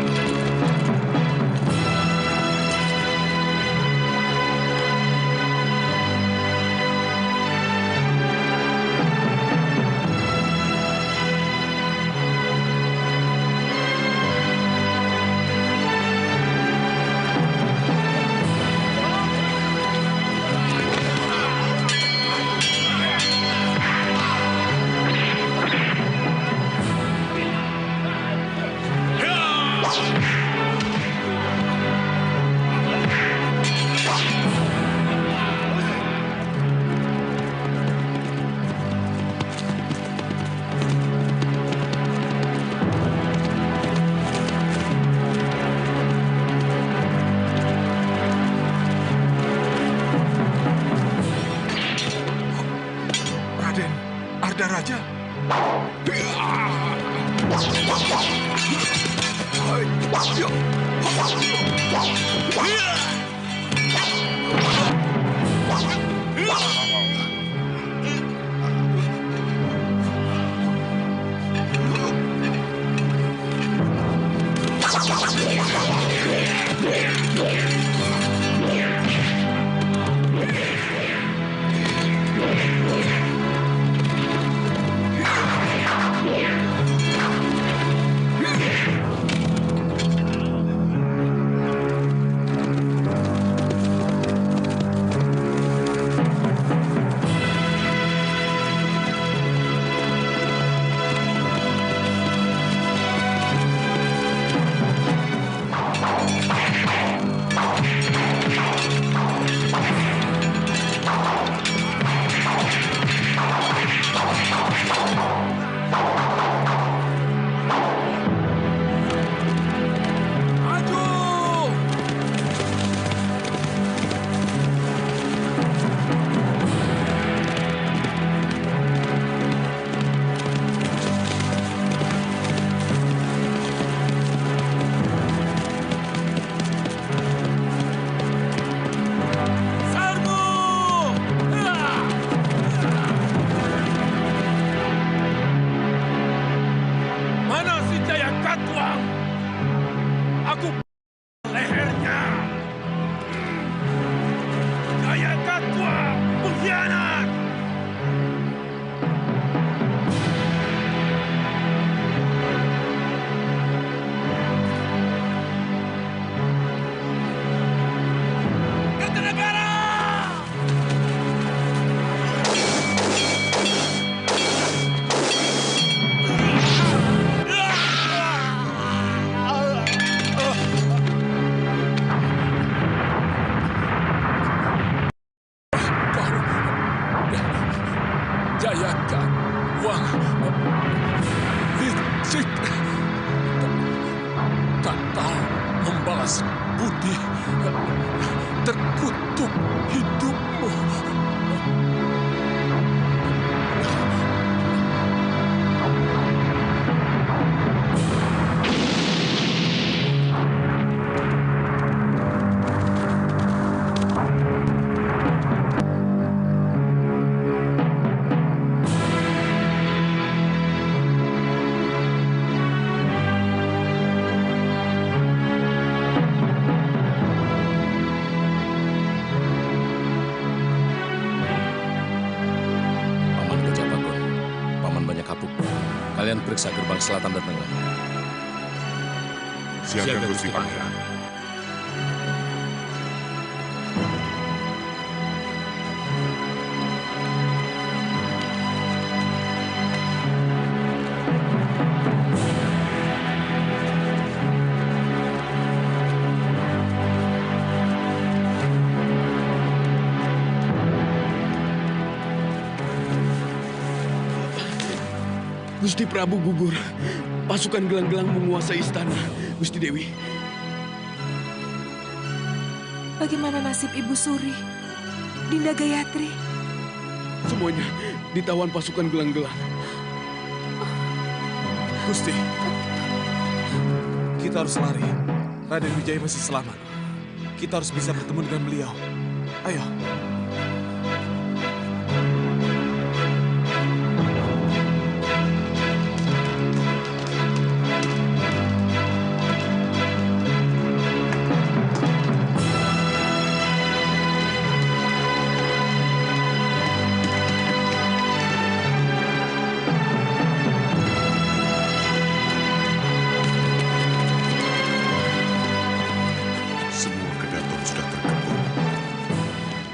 Periksa gerbang selatan dan tengah. Siaga Gusti Pangeran. Gusti Prabu gugur. Pasukan gelang-gelang menguasai istana, Gusti Dewi. Bagaimana nasib Ibu Suri, Dinda Gayatri? Semuanya ditawan pasukan gelang-gelang. Gusti, Kita harus lari. Raden Wijaya masih selamat. Kita harus bisa bertemu dengan beliau. Ayo.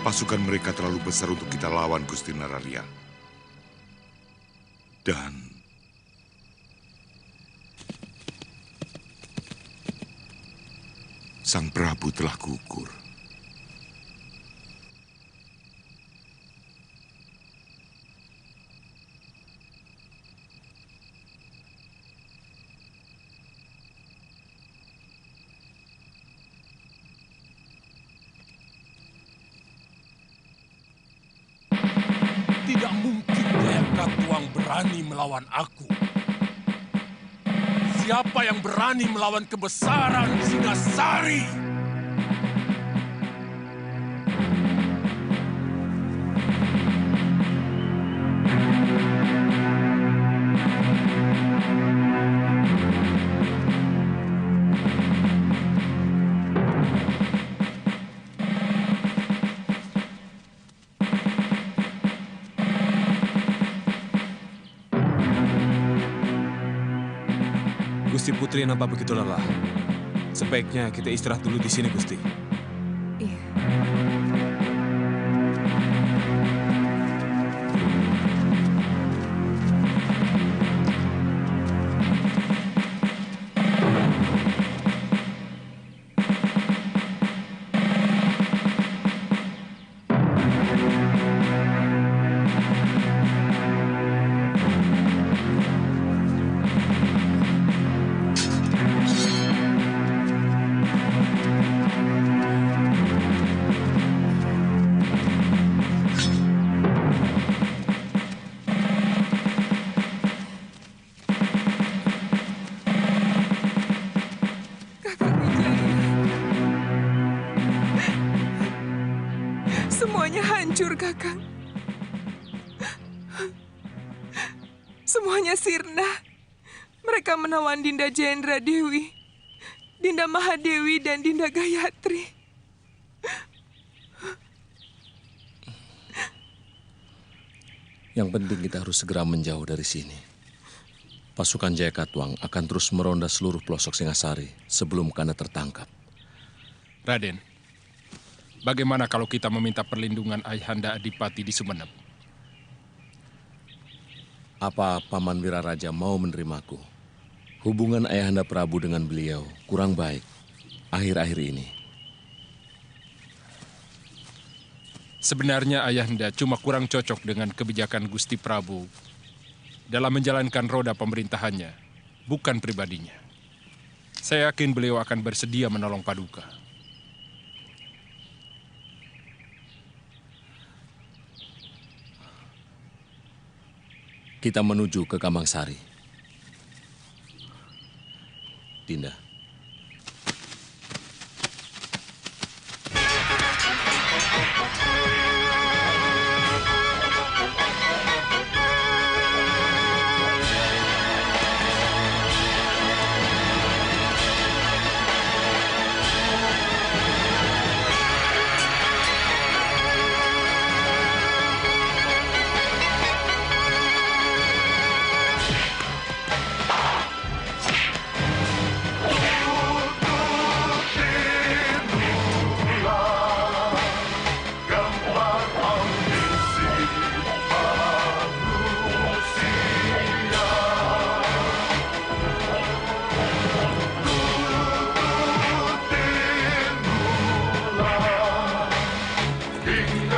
Pasukan mereka terlalu besar untuk kita lawan, Gusti Nararya. Dan Sang Prabu telah gugur. Tidak mungkin Jayakatwang berani melawan aku. Siapa yang berani melawan kebesaran Singasari? Gusti Putri nampak begitu lelah. Sebaiknya kita istirahat dulu di sini, Gusti. Iya. Semuanya hancur, Kakang. Semuanya sirna. Mereka menawan Dinda Jendra Dewi, Dinda Mahadewi, dan Dinda Gayatri. Yang penting kita harus segera menjauh dari sini. Pasukan Jayakatwang akan terus meronda seluruh pelosok Singasari sebelum Kanda tertangkap. Raden, bagaimana kalau kita meminta perlindungan Ayahanda Adipati di Sumenep? Apa Paman Wiraraja mau menerimaku? Hubungan Ayahanda Prabu dengan beliau kurang baik akhir-akhir ini. Sebenarnya Ayahanda cuma kurang cocok dengan kebijakan Gusti Prabu dalam menjalankan roda pemerintahannya, bukan pribadinya. Saya yakin beliau akan bersedia menolong Paduka. Kita menuju ke Kamangsari. Dinda. Tinggal